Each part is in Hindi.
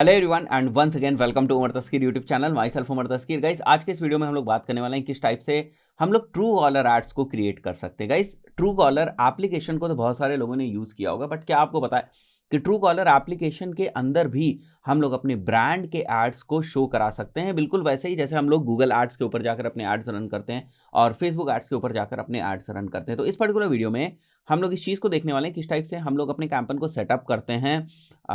Hello everyone and once again welcome to Umar Tasky YouTube channel. Myself Umar Tasky. Guys आज के इस वीडियो में हम लोग बात करने वाले हैं किस टाइप से हम लोग ट्रू कॉलर एड्स को क्रिएट कर सकते हैं। गाइस ट्रू कॉलर एप्लीकेशन को तो बहुत सारे लोगों ने यूज़ किया होगा, बट क्या आपको पता है कि ट्रू कॉलर एप्लीकेशन के अंदर भी हम लोग अपने ब्रांड के एड्स को शो करा सकते हैं, बिल्कुल वैसे ही जैसे हम लोग गूगल एड्स के ऊपर जाकर अपने एड्स रन करते हैं और फेसबुक एड्स के ऊपर जाकर अपने एड्स रन करते हैं। तो इस पर्टिकुलर वीडियो में हम लोग इस चीज़ को देखने वाले हैं किस टाइप से हम लोग अपने कैंपेन को सेटअप करते हैं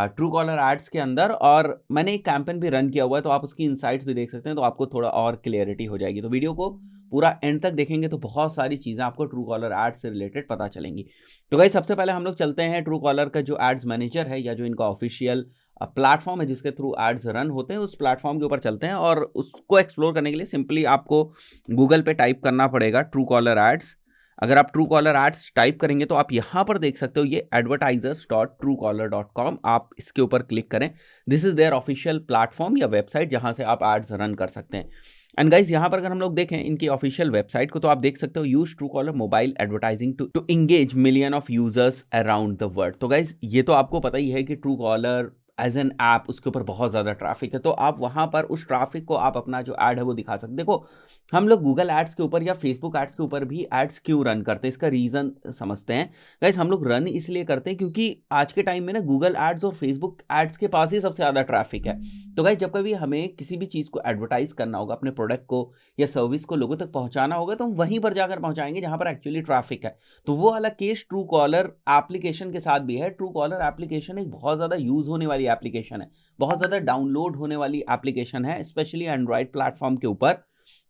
ट्रू कॉलर एड्स के अंदर। और मैंने एक कैंपेन भी रन किया हुआ है, तो आप उसकी इनसाइट्स भी देख सकते हैं, तो आपको थोड़ा और क्लियरिटी हो जाएगी। तो वीडियो को पूरा एंड तक देखेंगे तो बहुत सारी चीज़ें आपको ट्रू कॉलर एड्स से रिलेटेड पता चलेंगी। तो गाइस सबसे पहले हम लोग चलते हैं ट्रू कॉलर का जो एड्स मैनेजर है या जो इनका ऑफिशियल प्लेटफॉर्म है जिसके थ्रू एड्स रन होते हैं, उस प्लेटफॉर्म के ऊपर चलते हैं। और उसको एक्सप्लोर करने के लिए सिंपली आपको गूगल पे टाइप करना पड़ेगा ट्रू कॉलर एड्स। अगर आप ट्रू कॉलर एड्स टाइप करेंगे तो आप यहां पर देख सकते हो ये advertisers.truecaller.com, आप इसके ऊपर क्लिक करें। This is there official platform या वेबसाइट जहां से आप एड्स रन कर सकते हैं। एंड गाइस यहां पर अगर हम लोग देखें इनकी ऑफिशियल वेबसाइट को, तो आप देख सकते हो use Truecaller mobile advertising to engage million of users around the world. तो गाइस ये तो आपको पता ही है कि Truecaller as an app उसके ऊपर बहुत ज़्यादा ट्रैफिक है, तो आप वहाँ पर उस ट्रैफिक को आप अपना जो ऐड है वो दिखा सकते हैं। देखो हम लोग गूगल एड्स के ऊपर या फेसबुक एड्स के ऊपर भी एड्स क्यों रन करते हैं, इसका रीज़न समझते हैं। गाइस हम लोग रन इसलिए करते हैं क्योंकि आज के टाइम में ना गूगल एड्स और फेसबुक एड्स के पास ही सबसे ज़्यादा ट्रैफिक है। तो गाइस जब कभी हमें किसी भी चीज़ को एडवर्टाइज करना होगा, अपने प्रोडक्ट को या सर्विस को लोगों तक पहुँचाना होगा, तो हम वहीं पर जाकर पहुँचाएंगे जहाँ पर एक्चुअली ट्रैफिक है। तो वो वाला केस ट्रू कॉलर एप्लीकेशन के साथ भी है। ट्रू कॉलर एप्लीकेशन एक बहुत ज़्यादा यूज़ होने वाली एप्लीकेशन है, बहुत ज़्यादा डाउनलोड होने वाली एप्लीकेशन है, स्पेशली एंड्रॉयड प्लेटफॉर्म के ऊपर।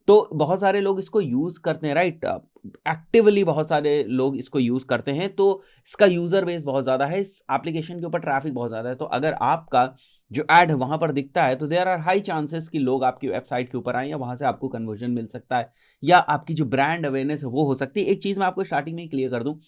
तो बहुत सारे लोग इसको यूज़ करते हैं, राइट, एक्टिवली बहुत सारे लोग इसको यूज़ करते हैं। तो इसका यूज़र बेस बहुत ज़्यादा है, इस एप्लीकेशन के ऊपर ट्रैफिक बहुत ज़्यादा है। तो अगर आपका जो ऐड है वहाँ पर दिखता है तो देयर आर हाई चांसेस कि लोग आपकी वेबसाइट के ऊपर आएँ या वहाँ से आपको कन्वर्जन मिल सकता है या आपकी जो ब्रांड अवेयरनेस है वो हो सकती है। एक चीज़ मैं आपको स्टार्टिंग में ही क्लियर कर दूँ,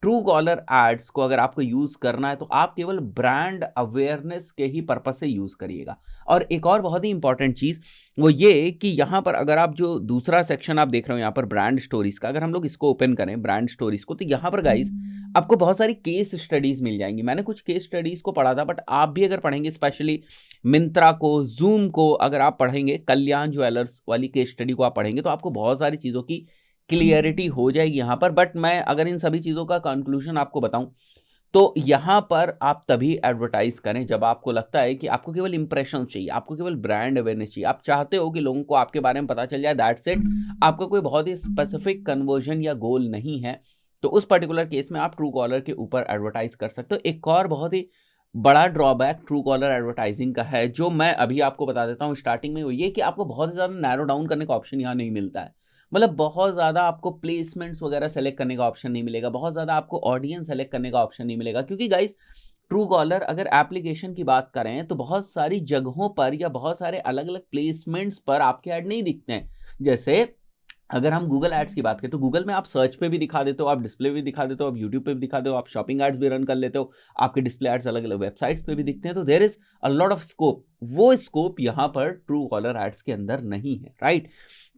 ट्रू कॉलर एड्स को अगर आपको यूज करना है तो आप केवल ब्रांड अवेयरनेस के ही पर्पस से यूज करिएगा। और एक और बहुत ही इंपॉर्टेंट चीज वो ये कि यहाँ पर अगर आप जो दूसरा सेक्शन आप देख रहे हो यहाँ पर ब्रांड स्टोरीज का, अगर हम लोग इसको ओपन करें ब्रांड स्टोरीज को, तो यहाँ पर गाइस आपको बहुत सारी केस स्टडीज मिल जाएंगी। मैंने कुछ केस स्टडीज को पढ़ा था, बट आप भी अगर पढ़ेंगे, स्पेशली मिंत्रा को, जूम को अगर आप पढ़ेंगे, कल्याण ज्वेलर्स वाली केस स्टडी को आप पढ़ेंगे, तो आपको बहुत सारी चीजों की क्लियरिटी हो जाएगी यहाँ पर। बट मैं अगर इन सभी चीज़ों का कंक्लूजन आपको बताऊं तो यहाँ पर आप तभी एडवर्टाइज करें जब आपको लगता है कि आपको केवल इंप्रेशन चाहिए, आपको केवल ब्रांड अवेयरनेस चाहिए, आप चाहते हो कि लोगों को आपके बारे में पता चल जाए, दैट्स इट। आपका कोई बहुत ही स्पेसिफिक कन्वर्जन या गोल नहीं है, तो उस पर्टिकुलर केस में आप ट्रू कॉलर के ऊपर एडवर्टाइज कर सकते हो। एक और बहुत ही बड़ा ड्रॉबैक ट्रू कॉलर एडवर्टाइजिंग का है, जो मैं अभी आपको बता देता हूँ स्टार्टिंग में, वो ये कि आपको बहुत ज़्यादा नैरो डाउन करने का ऑप्शन यहाँ नहीं मिलता है। मतलब बहुत ज़्यादा आपको प्लेसमेंट्स वगैरह सेलेक्ट करने का ऑप्शन नहीं मिलेगा, बहुत ज़्यादा आपको ऑडियंस सेलेक्ट करने का ऑप्शन नहीं मिलेगा, क्योंकि गाइस ट्रू कॉलर अगर एप्लीकेशन की बात करें तो बहुत सारी जगहों पर या बहुत सारे अलग अलग प्लेसमेंट्स पर आपके ऐड नहीं दिखते हैं। जैसे अगर हम गूगल एड्स की बात करें तो गूगल में आप सर्च पे भी दिखा देते हो, आप डिस्प्ले भी दिखा देते हो, आप यूट्यूब पे भी दिखा दो, आप शॉपिंग एड्स भी रन कर लेते हो, आपके डिस्प्ले एड्स अलग अलग वेबसाइट्स पे भी दिखते हैं। तो there is a lot of scope, वो स्कोप यहाँ पर ट्रू कॉलर एड्स के अंदर नहीं है, राइट।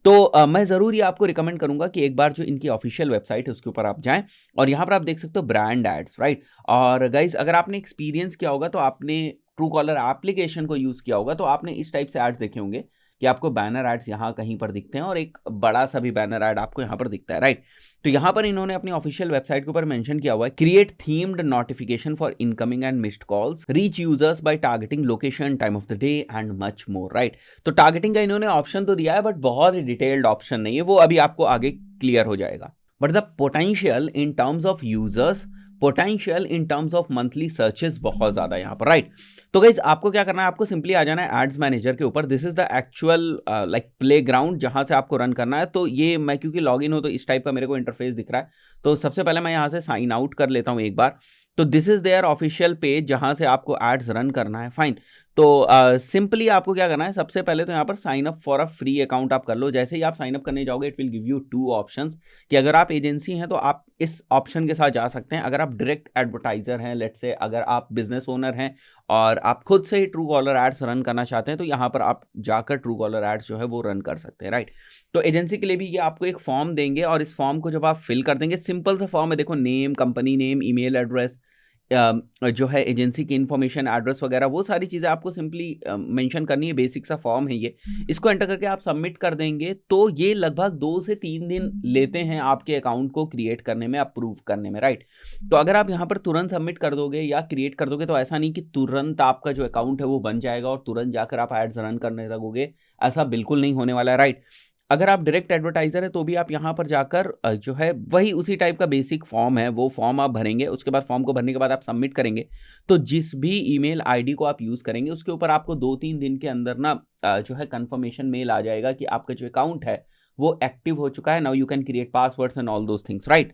तो मैं ज़रूर ये आपको रिकमेंड करूंगा कि एक बार जो इनकी ऑफिशियल वेबसाइट है उसके ऊपर आप जाएं और यहाँ पर आप देख सकते हो ब्रांड एड्स, राइट। और गाइज अगर आपने एक्सपीरियंस किया होगा तो आपने ट्रू कॉलर एप्लीकेशन को यूज़ किया होगा, तो आपने इस टाइप से एड्स देखे होंगे कि आपको बैनर एड्स यहाँ कहीं पर दिखते हैं और एक बड़ा सा भी बैनर एड आपको यहाँ पर दिखता है, राइट। तो यहाँ पर इन्होंने अपनी ऑफिशियल वेबसाइट के ऊपर मेंशन किया हुआ है, create themed notification for incoming and missed calls, reach users by targeting location, time of the day and much more, right. तो टारगेटिंग का इन्होंने ऑप्शन तो दिया है, बट बहुत ही डिटेल्ड ऑप्शन नहीं है, वो अभी आपको आगे क्लियर हो जाएगा। But the potential in terms of users, potential in terms of monthly searches बहुत ज्यादा है यहाँ पर, राइट। तो गाइज आपको क्या करना है, आपको सिंपली आ जाना है एड्स मैनेजर के ऊपर। This is the actual like play ground जहां से आपको रन करना है। तो ये मैं क्योंकि लॉग इन हो तो इस टाइप का मेरे को इंटरफेस दिख रहा है, तो सबसे पहले मैं यहाँ से साइन आउट कर लेता हूँ एक बार। तो this is there official page जहां से आपको एड्स रन करना है, फाइन। तो सिंपली आपको क्या करना है, सबसे पहले तो यहाँ पर sign up for a free account आप कर लो। जैसे ही आप साइन अप करने जाओगे it will give you two options, कि अगर आप एजेंसी हैं तो आप इस ऑप्शन के साथ जा सकते हैं, अगर आप डायरेक्ट एडवर्टाइजर हैं, लेट्स से अगर आप बिजनेस ओनर हैं और आप खुद से ही ट्रू कॉलर एड्स रन करना चाहते हैं, तो यहाँ पर आप जाकर ट्रू कॉलर एड्स जो है वो रन कर सकते हैं, राइट। तो एजेंसी के लिए भी ये आपको एक फॉर्म देंगे और इस फॉर्म को जब आप फिल कर देंगे, सिंपल सा फॉर्म है, देखो name, company name, email address, जो है एजेंसी की इन्फॉर्मेशन, एड्रेस वगैरह, वो सारी चीज़ें आपको सिंपली मेंशन करनी है। बेसिक सा फॉर्म है ये, इसको एंटर करके आप सबमिट कर देंगे तो ये लगभग 2 से 3 दिन लेते हैं आपके अकाउंट को क्रिएट करने में, अप्रूव करने में, राइट। तो अगर आप यहाँ पर तुरंत सबमिट कर दोगे या क्रिएट कर दोगे तो ऐसा नहीं कि तुरंत आपका जो अकाउंट है वो बन जाएगा और तुरंत जाकर आप एड्स रन करने लगोगे, ऐसा बिल्कुल नहीं होने वाला है, राइट। अगर आप डायरेक्ट एडवर्टाइजर है तो भी आप यहाँ पर जाकर जो है वही उसी टाइप का बेसिक फॉर्म है, वो फॉर्म आप भरेंगे। उसके बाद फॉर्म को भरने के बाद आप सबमिट करेंगे तो जिस भी ईमेल आईडी को आप यूज़ करेंगे उसके ऊपर आपको 2-3 दिन के अंदर ना जो है कंफर्मेशन मेल आ जाएगा कि आपका जो अकाउंट है वो एक्टिव हो चुका है। Now you can create passwords and all those things, right.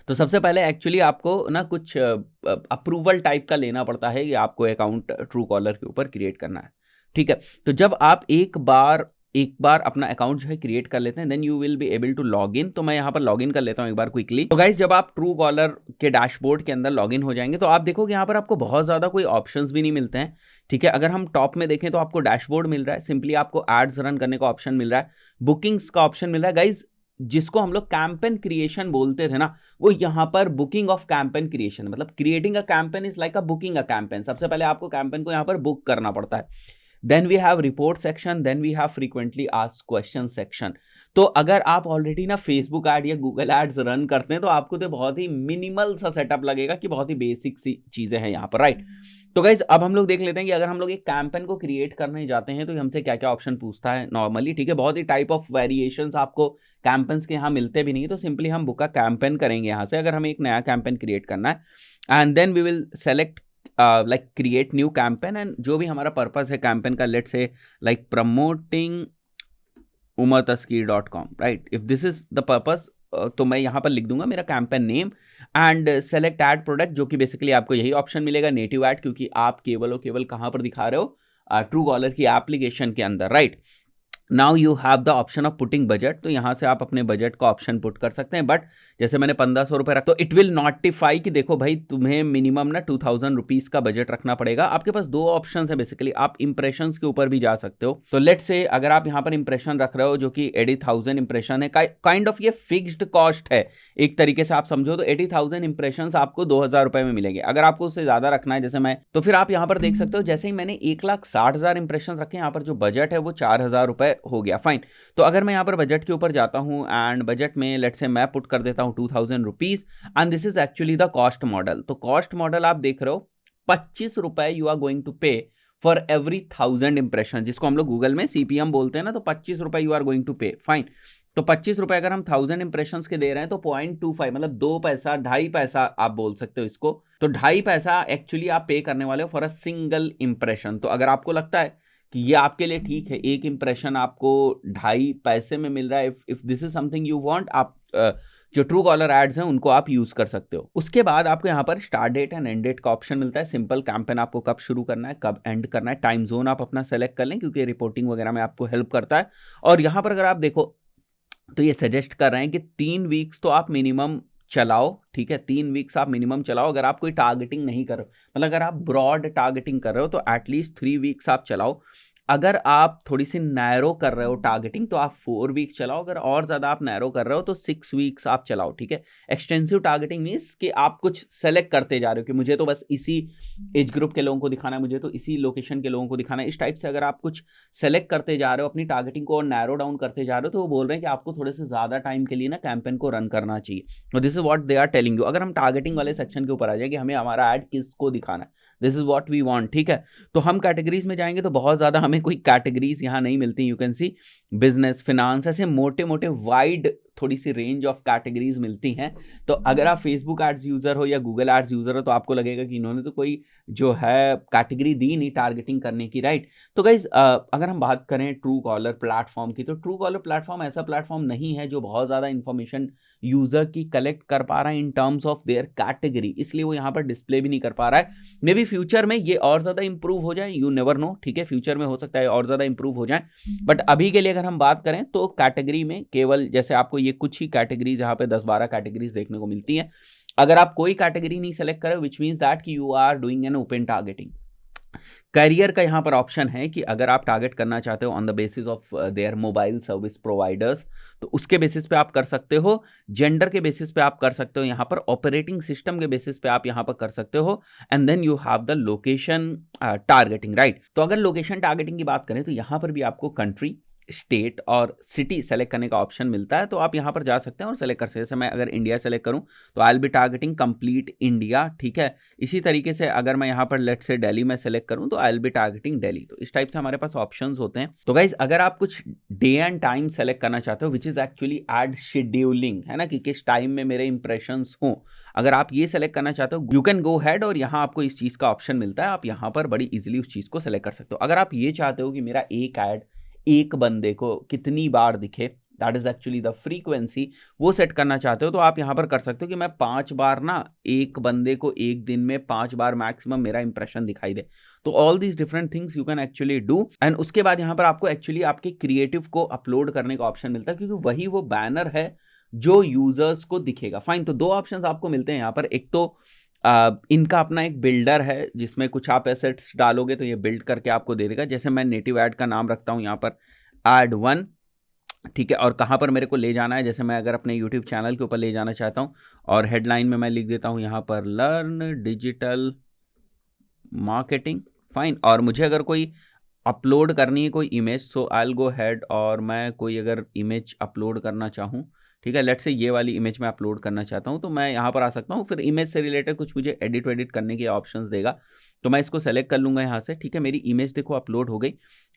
तो सबसे पहले एक्चुअली आपको ना कुछ अप्रूवल टाइप का लेना पड़ता है, ये आपको अकाउंट ट्रू कॉलर के ऊपर क्रिएट करना है, ठीक है। तो जब आप एक बार अपना अकाउंट जो है क्रिएट कर लेते हैं then you will be able to log in. तो मैं यहाँ पर लॉग इन कर लेता हूँ एक बार क्विकली। तो गाइस जब आप ट्रू कॉलर के डैशबोर्ड के अंदर लॉग इन हो जाएंगे तो आप देखोगे यहाँ पर आपको बहुत ज़्यादा कोई ऑप्शंस भी नहीं मिलते हैं, ठीक है। अगर हम टॉप में देखें तो आपको डैशबोर्ड मिल रहा है, सिंपली आपको एड्स रन करने का ऑप्शन मिल रहा है, बुकिंग्स का ऑप्शन मिल रहा है। गाइज जिसको हम लोग कैंपेन क्रिएशन बोलते थे ना, वो यहाँ पर बुकिंग ऑफ कैंपेन क्रिएशन, मतलब creating a campaign is like a booking a campaign. सबसे पहले आपको कैंपेन को यहाँ पर बुक करना पड़ता है। Then we have report section, then we have frequently asked question section. तो अगर आप ऑलरेडी ना फेसबुक ऐड या गूगल एड्स रन करते हैं तो आपको तो बहुत ही मिनिमल सा सेटअप लगेगा कि बहुत ही बेसिक सी चीजें हैं यहाँ पर, राइट। तो गाइज अब हम लोग देख लेते हैं कि अगर हम लोग एक कैंपेन को क्रिएट करने जाते हैं तो हमसे क्या क्या ऑप्शन पूछता है नॉर्मली, ठीक है। बहुत ही टाइप ऑफ वेरिएशंस आपको कैंपेन्स के यहाँ मिलते भी नहीं है। तो सिंपली हम बुक का कैंपेन करेंगे यहाँ से, अगर हमें एक नया कैंपेन क्रिएट करना है and then we will select like create new campaign and जो भी हमारा पर्पस है कैंपेन का, let's say like promoting umartasky.com, right. If this is the purpose तो मैं यहाँ पर लिख दूंगा मेरा campaign name and select ad product, जो कि बेसिकली आपको यही ऑप्शन मिलेगा, नेटिव एड, क्योंकि आप केवल और केवल कहाँ पर दिखा रहे हो, ट्रू कॉलर की एप्लीकेशन के अंदर, right. Now you have the option of putting budget, तो यहाँ से आप अपने बजट का ऑप्शन पुट कर सकते हैं। बट जैसे मैंने 1500 रुपये रखा तो इट विल नोटिफाई कि देखो भाई तुम्हें मिनिमम ना 2000 रुपीज़ का बजट रखना पड़ेगा। आपके पास 2 ऑप्शन है बेसिकली, आप इंप्रेशंस के ऊपर भी जा सकते हो। तो लेट्स से अगर आप यहाँ पर इंप्रेशन रख रहे हो जो कि 80,000 इंप्रेशन है, काइंड ऑफ ये फिक्स्ड कॉस्ट है एक तरीके से आप समझो। तो 80,000 इंप्रेशन आपको 2000 रुपये में मिलेंगे। अगर आपको उससे ज़्यादा रखना है जैसे मैं, तो फिर आप यहाँ पर देख सकते हो जैसे ही मैंने 1,60,000 इंप्रेशन रखे, यहाँ पर जो बजट है वो 4,000 रुपये हो गया, फाइन। तो अगर मैं यहाँ पर बजट के ऊपर जाता हूँ एंड बजट में लेट्स से मैं पुट कर देता हूँ 2000 rupees and this is actually the cost model. तो कॉस्ट मॉडल आप देख रहे हो 25 रुपए यू आर गोइंग टू पे फॉर एवरी 1000 इंप्रेशन, जिसको हम लोग गूगल में CPM बोलते हैं ना। तो 25 रुपए यू आर गोइंग टू पे, फाइन। तो 25 रुपए अगर हम 1000 इंप्रेशन के दे रहे हैं तो 0.25 मतलब 2 पैसा, 2.5 पैसा आप बोल सकते हो इसको। तो 2.5 पैसा एक्चुअली आप पे करने वाले हो फॉर अ सिंगल इंप्रेशन। तो अगर आपको लगता है कि ये आपके लिए ठीक है, एक इंप्रेशन आपको 2.5 पैसे में मिल रहा है, if this is something you want, आप जो ट्रू कॉलर एड्स हैं उनको आप यूज कर सकते हो। उसके बाद आपको यहाँ पर start date and end date का ऑप्शन मिलता है। सिंपल कैंपेन आपको कब शुरू करना है, कब एंड करना है, टाइम जोन आप अपना सेलेक्ट कर लें क्योंकि रिपोर्टिंग वगैरह में आपको हेल्प करता है। और यहाँ पर अगर आप देखो तो ये सजेस्ट कर रहे हैं कि 3 वीक्स तो आप मिनिमम चलाओ, ठीक है। 3 वीक्स आप मिनिमम चलाओ। अगर आप कोई टारगेटिंग नहीं कर रहे हो, मतलब अगर आप ब्रॉड टारगेटिंग कर रहे हो तो एटलीस्ट 3 वीक्स आप चलाओ। अगर आप थोड़ी सी नैरो कर रहे हो टारगेटिंग तो आप 4 वीक्स चलाओ। अगर और ज़्यादा आप नैरो कर रहे हो तो 6 वीक्स आप चलाओ, ठीक है। एक्सटेंसिव टारगेटिंग मीन्स कि आप कुछ सेलेक्ट करते जा रहे हो कि मुझे तो बस इसी एज ग्रुप के लोगों को दिखाना है, मुझे तो इसी लोकेशन के लोगों को दिखाना है। इस टाइप से अगर आप कुछ सेलेक्ट करते जा रहे हो अपनी टारगेटिंग को और नैरो डाउन करते जा रहे हो तो वो बोल रहे हैं कि आपको थोड़े से ज़्यादा टाइम के लिए ना कैंपेन को रन करना चाहिए। और this is what they are telling you. अगर हम टारगेटिंग वाले सेक्शन के ऊपर आ जाए कि हमें हमारा ऐड किसको दिखाना है, this is what we want, ठीक है। तो हम कैटेगरीज में जाएंगे तो बहुत ज़्यादा हमें कोई कैटेगरीज यहाँ नहीं मिलती। You can see business, finance, ऐसे मोटे मोटे वाइड थोड़ी सी रेंज ऑफ कैटेगरीज मिलती हैं। तो अगर आप फेसबुक एड्स यूजर हो या गूगल एड्स यूजर हो तो आपको लगेगा कि इन्होंने तो कोई जो है कैटेगरी दी नहीं टारगेटिंग करने की, राइट। तो गाइज अगर हम बात करें ट्रू कॉलर प्लेटफॉर्म की, तो ट्रू कॉलर प्लेटफॉर्म ऐसा प्लेटफॉर्म नहीं है जो बहुत ज़्यादा इंफॉर्मेशन यूजर की कलेक्ट कर पा रहा है in terms of their category, इसलिए वो यहाँ पर डिस्प्ले भी नहीं कर पा रहा है। मे बी फ्यूचर में ये और ज़्यादा इंप्रूव हो जाए, यू नेवर नो, ठीक है। फ्यूचर में हो सकता है और ज़्यादा इंप्रूव हो जाए, बट अभी के लिए अगर हम बात करें तो कैटेगरी में केवल जैसे आपको ये कुछ ही कैटेगरीज यहाँ पे 10-12 कैटेगरीज देखने को मिलती हैं। अगर आप कोई कैटेगरी नहीं सेलेक्ट करें विच मीन्स दैट कि you are doing an open targeting carrier का यहाँ पर ऑप्शन है कि अगर आप टारगेट करना चाहते हो on the basis of their mobile service providers, तो उसके बेसिस पे आप कर सकते हो। जेंडर के बेसिस पे आप कर सकते हो यहाँ पर। ऑपरेटिंग सिस्टम के बेसिस पे आप यहाँ पर कर सकते हो। And then you have the location targeting, right. तो अगर लोकेशन टारगेटिंग की बात करें तो यहाँ पर भी आपको कंट्री, स्टेट और सिटी सेलेक्ट करने का ऑप्शन मिलता है। तो आप यहाँ पर जा सकते हैं और सेलेक्ट कर सकते हैं। जैसे मैं अगर इंडिया सेलेक्ट करूँ तो I will be targeting complete India, ठीक है। इसी तरीके से अगर मैं यहाँ पर लेट से दिल्ली में सेलेक्ट करूँ तो I will be targeting Delhi. तो इस टाइप से हमारे पास ऑप्शंस होते हैं। तो गाइज अगर आप कुछ डे एंड टाइम सेलेक्ट करना चाहते हो which is actually ad scheduling, है ना, कि किस टाइम में मेरे इंप्रेशंस हों, अगर आप ये सेलेक्ट करना चाहते हो यू कैन गो हेड और यहाँ आपको इस चीज का ऑप्शन मिलता है। आप यहाँ पर बड़ी इजीली उस चीज को सेलेक्ट कर सकते हो। अगर आप ये चाहते हो कि मेरा एक ऐड एक बंदे को कितनी बार दिखे, that is actually the frequency, वो सेट करना चाहते हो तो आप यहां पर कर सकते हो कि मैं 5 बार ना एक बंदे को एक दिन में 5 बार मैक्सिमम मेरा इंप्रेशन दिखाई दे। तो all these different things you can actually do. And उसके बाद यहां पर आपको एक्चुअली आपके क्रिएटिव को अपलोड करने का ऑप्शन मिलता है, क्योंकि वही वो बैनर है जो यूजर्स को दिखेगा। फाइन, तो दो ऑप्शंस आपको मिलते हैं यहाँ पर। एक तो इनका अपना एक बिल्डर है जिसमें कुछ आप एसेट्स डालोगे तो ये बिल्ड करके आपको दे देगा। जैसे मैं नेटिव ऐड का नाम रखता हूँ यहाँ पर ऐड 1, ठीक है। और कहाँ पर मेरे को ले जाना है, जैसे मैं अगर अपने यूट्यूब चैनल के ऊपर ले जाना चाहता हूँ और हेडलाइन में मैं लिख देता हूँ यहाँ पर लर्न डिजिटल मार्केटिंग, फाइन। और मुझे अगर कोई अपलोड करनी है कोई image, so I will go head और मैं कोई अगर इमेज अपलोड करना चाहूँ, ठीक है, लेट्स से ये वाली इमेज मैं अपलोड करना चाहता हूँ, तो मैं यहाँ पर आ सकता हूँ। फिर इमेज से रिलेटेड कुछ मुझे एडिट करने के ऑप्शंस देगा, तो मैं इसको सेलेक्ट कर लूँगा यहाँ से, ठीक है। मेरी इमेज देखो अपलोड हो गई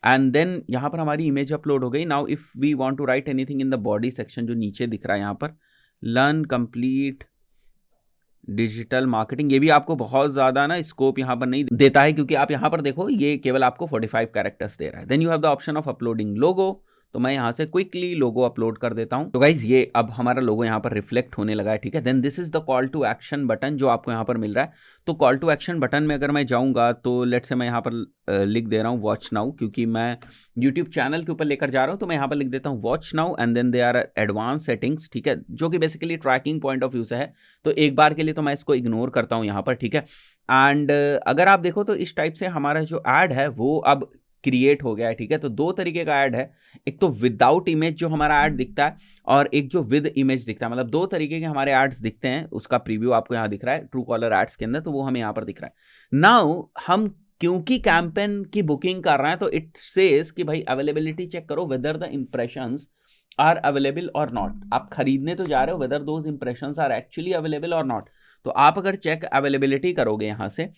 एंड देन यहाँ पर हमारी इमेज अपलोड हो गई। Now if we want to write anything in the body section, जो नीचे दिख रहा है यहाँ पर लर्न कंप्लीट डिजिटल मार्केटिंग, ये भी आपको बहुत ज़्यादा ना स्कोप यहाँ पर नहीं देता है, क्योंकि आप यहाँ पर देखो ये केवल आपको 45 कैरेक्टर्स दे रहा है। Then you have the option of uploading logo, तो मैं यहाँ से क्विकली लोगो अपलोड कर देता हूँ। तो गाइज ये अब हमारा लोगो यहाँ पर रिफ्लेक्ट होने लगा है, ठीक है। Then this is the call to action button जो आपको यहाँ पर मिल रहा है। तो कॉल टू एक्शन बटन में अगर मैं जाऊँगा तो लेट से मैं यहाँ पर लिख दे रहा हूँ वॉच नाउ, क्योंकि मैं यूट्यूब चैनल के ऊपर लेकर जा रहा हूँ। तो मैं यहाँ पर लिख देता हूँ watch now and then there are advance settings, ठीक है, जो कि basically tracking point of view से है। तो एक बार के लिए तो मैं इसको इग्नोर करता हूँ यहाँ पर, ठीक है। एंड अगर आप देखो तो इस टाइप से हमारा जो ऐड है वो अब क्रिएट हो गया है, ठीक है। तो दो तरीके का ऐड है, एक तो विदाउट इमेज जो हमारा ऐड दिखता है और एक जो विद इमेज दिखता है। मतलब दो तरीके के हमारे एड्स दिखते हैं। उसका प्रीव्यू आपको यहाँ दिख रहा है ट्रू कॉलर एड्स के अंदर, तो वो हमें यहाँ पर दिख रहा है। नाउ हम क्योंकि कैंपेन की बुकिंग कर रहे हैं तो इट सेज कि भाई अवेलेबिलिटी चेक करो whether the impressions are available और नॉट। आप खरीदने तो जा रहे हो, whether those impressions are actually available और नॉट। तो आप अगर चेक अवेलेबिलिटी करोगे यहाँ से,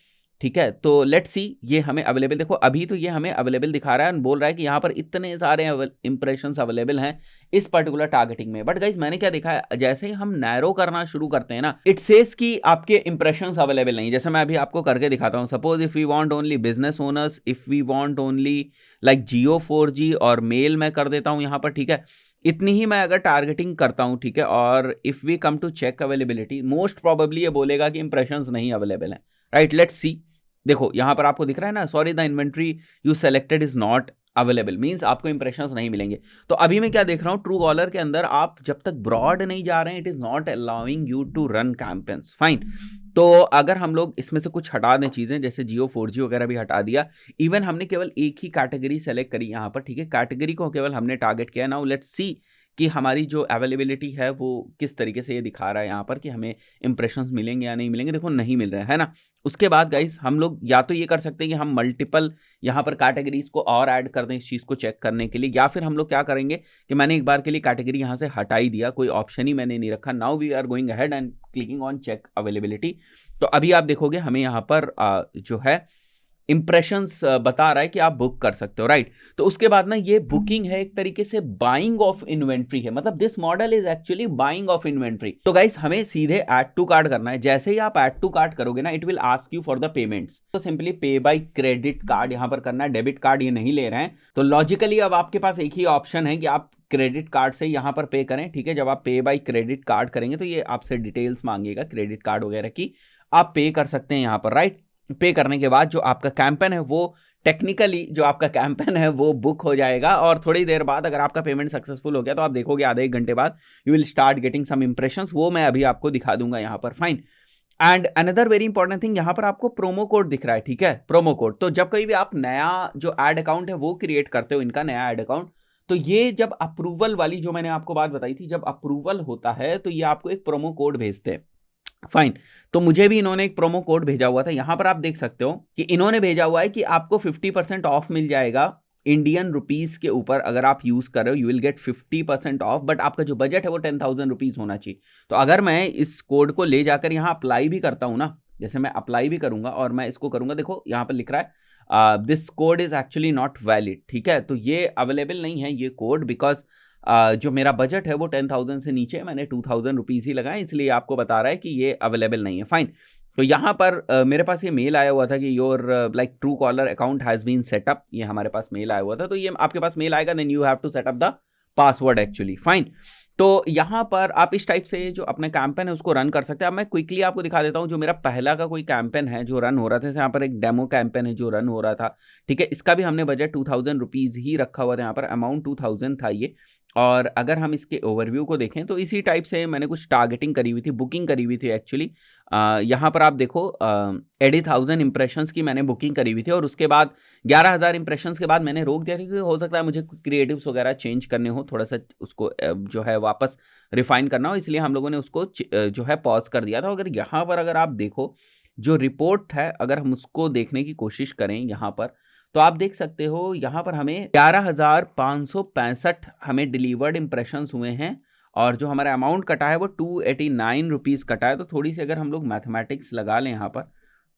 ठीक है, तो लेट्स सी ये हमें अवेलेबल, देखो अभी तो ये हमें अवेलेबल दिखा रहा है, बोल रहा है कि यहाँ पर इतने सारे इंप्रेशंस अवेलेबल हैं इस पर्टिकुलर टारगेटिंग में। बट गाइज मैंने क्या देखा है, जैसे ही हम नैरो करना शुरू करते हैं ना, इट सेज कि आपके इंप्रेशंस अवेलेबल नहीं। जैसे मैं अभी आपको करके दिखाता हूँ। Suppose if we want only business owners, if we want only like Jio 4G और मेल मैं कर देता हूँ यहाँ पर, ठीक है। इतनी ही मैं अगर टारगेटिंग करता हूँ, ठीक है, और if we come to check availability, most probably ये बोलेगा कि इंप्रेशंस नहीं अवेलेबल है, राइट। लेट्स सी, देखो यहां पर आपको दिख रहा है ना, sorry the inventory you selected is not available, means आपको इंप्रेशंस नहीं मिलेंगे। तो अभी मैं क्या देख रहा हूं, ट्रू कॉलर के अंदर आप जब तक ब्रॉड नहीं जा रहे हैं, it is not allowing you to run campaigns, fine. तो अगर हम लोग इसमें से कुछ हटा दें चीजें, जैसे जियो 4G वगैरह भी हटा दिया, इवन हमने केवल एक ही कैटेगरी सेलेक्ट करी यहाँ पर, ठीक है, कैटेगरी को केवल हमने टारगेट किया। नाउ लेट्स सी कि हमारी जो अवेलेबिलिटी है वो किस तरीके से ये दिखा रहा है यहाँ पर कि हमें इंप्रेशंस मिलेंगे या नहीं मिलेंगे। देखो नहीं मिल रहे हैं, है ना। उसके बाद गाइस हम लोग या तो ये कर सकते हैं कि हम मल्टीपल यहाँ पर कैटेगरीज को और ऐड कर दें इस चीज़ को चेक करने के लिए, या फिर हम लोग क्या करेंगे कि मैंने एक बार के लिए कैटेगरी यहाँ से हटा ही दिया, कोई ऑप्शन ही मैंने नहीं रखा। Now we are going ahead and clicking on check availability. तो अभी आप देखोगे हमें यहाँ पर जो है इंप्रेशंस बता रहा है कि आप बुक कर सकते हो, राइट। तो उसके बाद ना ये बुकिंग है, एक तरीके से बाइंग ऑफ इन्वेंट्री है, मतलब this model is actually buying of inventory. तो गाइस हमें सीधे ऐड टू कार्ट करना है। जैसे ही आप ऐड टू कार्ट करोगे ना, it will ask you for the payments. तो सिंपली पे बाय क्रेडिट कार्ड यहाँ पर करना है, डेबिट कार्ड ये नहीं ले रहे हैं। तो लॉजिकली अब आपके पास एक ही ऑप्शन है कि आप क्रेडिट कार्ड से यहाँ पर पे करें, ठीक है। जब आप पे बाय क्रेडिट कार्ड करेंगे तो ये आपसे डिटेल्स मांगेगा क्रेडिट कार्ड वगैरह की, आप पे कर सकते हैं यहाँ पर, राइट। पे करने के बाद जो आपका कैंपेन है वो टेक्निकली जो आपका कैंपेन है वो बुक हो जाएगा, और थोड़ी देर बाद अगर आपका पेमेंट सक्सेसफुल हो गया तो आप देखोगे आधे एक घंटे बाद you will start getting some impressions. वो मैं अभी आपको दिखा दूंगा यहाँ पर, fine. And another very important thing, यहां पर आपको प्रोमो कोड दिख रहा है, ठीक है, प्रोमो कोड। तो जब कभी भी आप नया जो एड अकाउंट है वो क्रिएट करते हो, इनका नया एड अकाउंट, तो ये जब अप्रूवल वाली जो मैंने आपको बात बताई थी, जब अप्रूवल होता है तो ये आपको एक प्रोमो कोड भेजते हैं। फाइन, तो मुझे भी इन्होंने एक प्रोमो कोड भेजा हुआ था, यहां पर आप देख सकते हो कि इन्होंने भेजा हुआ है कि आपको 50% ऑफ मिल जाएगा इंडियन रुपीज के ऊपर। अगर आप यूज कर रहे हो, you will get 50% of, but आपका जो बजट है वो 10,000 रुपीज होना चाहिए। तो अगर मैं इस कोड को ले जाकर यहां अप्लाई भी करता हूं ना, जैसे मैं अप्लाई भी करूंगा और मैं इसको करूंगा, देखो यहां पर लिख रहा है this code is actually not valid, ठीक है, तो ये अवेलेबल नहीं है ये कोड, बिकॉज जो मेरा बजट है वो 10,000 से नीचे है, मैंने 2,000 रुपीज ही लगाए, इसलिए आपको बता रहा है कि ये अवेलेबल नहीं है। फाइन, तो यहाँ पर मेरे पास ये मेल आया हुआ था कि your like Truecaller account has been set up, ये हमारे पास मेल आया हुआ था। तो ये आपके पास मेल आएगा, then you have to set up the password actually. Fine, तो यहाँ पर आप इस टाइप से जो अपना कैंपेन है उसको रन कर सकते हैं। अब मैं क्विकली आपको दिखा देता हूँ जो मेरा पहला का कोई कैंपेन है जो रन हो रहा था। यहाँ पर एक डेमो कैंपेन है जो रन हो रहा था, ठीक है, इसका भी हमने बजट 2,000 रुपीज ही रखा हुआ था, यहाँ पर अमाउंट 2,000 था ये। और अगर हम इसके ओवरव्यू को देखें तो इसी टाइप से मैंने कुछ टारगेटिंग करी हुई थी, बुकिंग करी हुई थी एक्चुअली। यहाँ पर आप देखो 80,000 इंप्रेशंस की मैंने बुकिंग करी हुई थी, और उसके बाद 11,000 इंप्रेशंस के बाद मैंने रोक दिया था, क्योंकि हो सकता है मुझे क्रिएटिव्स वगैरह चेंज करने हो, थोड़ा सा उसको जो है वापस रिफाइन करना हो, इसलिए हम लोगों ने उसको जो है पॉज कर दिया था। अगर यहाँ पर अगर आप देखो जो रिपोर्ट है, अगर हम उसको देखने की कोशिश करें यहाँ पर, तो आप देख सकते हो यहाँ पर हमें 11,565 हमें डिलीवर्ड इंप्रेशंस हुए हैं, और जो हमारा अमाउंट कटा है वो 289 रुपीज़ कटा है। तो थोड़ी सी अगर हम लोग मैथमेटिक्स लगा लें यहाँ पर,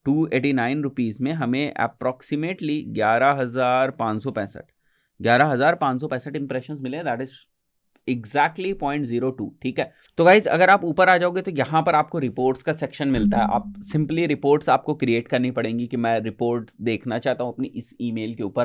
289 रुपीज़ में हमें अप्रॉक्सीमेटली 11,565 इंप्रेशंस मिले, दैट इज एग्जैक्टली 0.02, ठीक है। तो गाइज अगर आप ऊपर आ जाओगे तो यहाँ पर आपको रिपोर्ट्स का सेक्शन मिलता है। आप सिंपली रिपोर्ट्स आपको क्रिएट करनी पड़ेंगी कि मैं रिपोर्ट देखना चाहता हूँ अपनी इस ईमेल के ऊपर।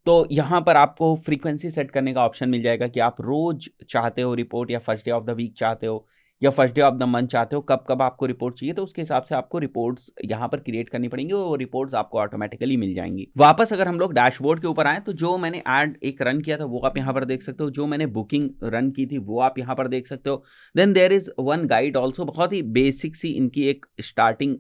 तो यहाँ पर आपको फ्रीक्वेंसी सेट करने का ऑप्शन मिल जाएगा कि आप रोज चाहते हो रिपोर्ट, या first day of the week चाहते हो, या first day of the month चाहते हो, कब कब आपको रिपोर्ट चाहिए, तो उसके हिसाब से आपको रिपोर्ट्स यहाँ पर क्रिएट करनी पड़ेंगी, और रिपोर्ट्स आपको ऑटोमेटिकली मिल जाएंगी। वापस अगर हम लोग डैशबोर्ड के ऊपर आए तो जो मैंने ऐड एक रन किया था वो आप यहाँ पर देख सकते हो, जो मैंने बुकिंग रन की थी वो आप यहाँ पर देख सकते हो। Then there is one guide also, बहुत ही बेसिक सी इनकी एक स्टार्टिंग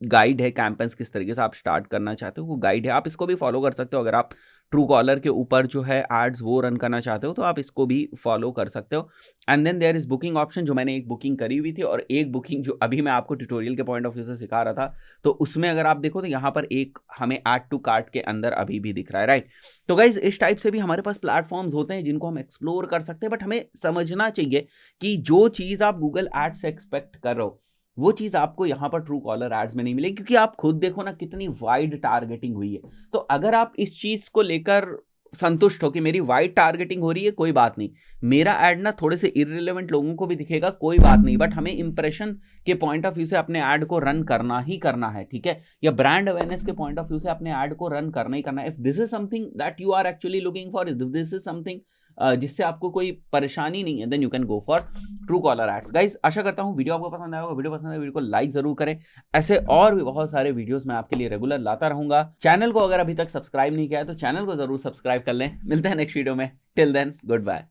गाइड है, कैंपेन्स किस तरीके से आप स्टार्ट करना चाहते हो वो गाइड है, आप इसको भी फॉलो कर सकते हो। अगर आप ट्रू कॉलर के ऊपर जो है एड्स वो रन करना चाहते हो तो आप इसको भी फॉलो कर सकते हो। And then there is booking option, जो मैंने एक बुकिंग करी हुई थी, और एक बुकिंग जो अभी मैं आपको ट्यूटोरियल के पॉइंट ऑफ व्यू से सिखा रहा था, तो उसमें अगर आप देखो तो यहाँ पर एक हमें ऐड टू कार्ट के अंदर अभी भी दिख रहा है, राइट। तो गाइज इस टाइप से भी हमारे पास प्लेटफॉर्म्स होते हैं जिनको हम एक्सप्लोर कर सकते हैं, बट हमें समझना चाहिए कि जो चीज़ आप गूगल एड्स से एक्सपेक्ट कर रहे हो वो चीज आपको यहाँ पर ट्रू कॉलर एड्स में नहीं मिलेगी, क्योंकि आप खुद देखो ना कितनी वाइड टारगेटिंग हुई है। तो अगर आप इस चीज को लेकर संतुष्ट हो कि मेरी वाइड टारगेटिंग हो रही है, कोई बात नहीं, मेरा ऐड ना थोड़े से इररिलेवेंट लोगों को भी दिखेगा, कोई बात नहीं, बट हमें इंप्रेशन के पॉइंट ऑफ व्यू से अपने ऐड को रन करना ही करना है, ठीक है, या ब्रांड अवेयरनेस के पॉइंट ऑफ व्यू से अपने ऐड को रन करना ही करना है। If this is something that you are actually looking for, if this is something जिससे आपको कोई परेशानी नहीं है, then you can go for Truecaller ads. Guys आशा करता हूँ वीडियो आपको पसंद आया होगा। वीडियो पसंद आया वीडियो को लाइक जरूर करें, ऐसे और भी बहुत सारे वीडियोस मैं आपके लिए रेगुलर लाता रहूंगा। चैनल को अगर अभी तक सब्सक्राइब नहीं किया है तो चैनल को जरूर सब्सक्राइब कर लें। मिलते हैं नेक्स्ट वीडियो में, टिल देन गुड बाय।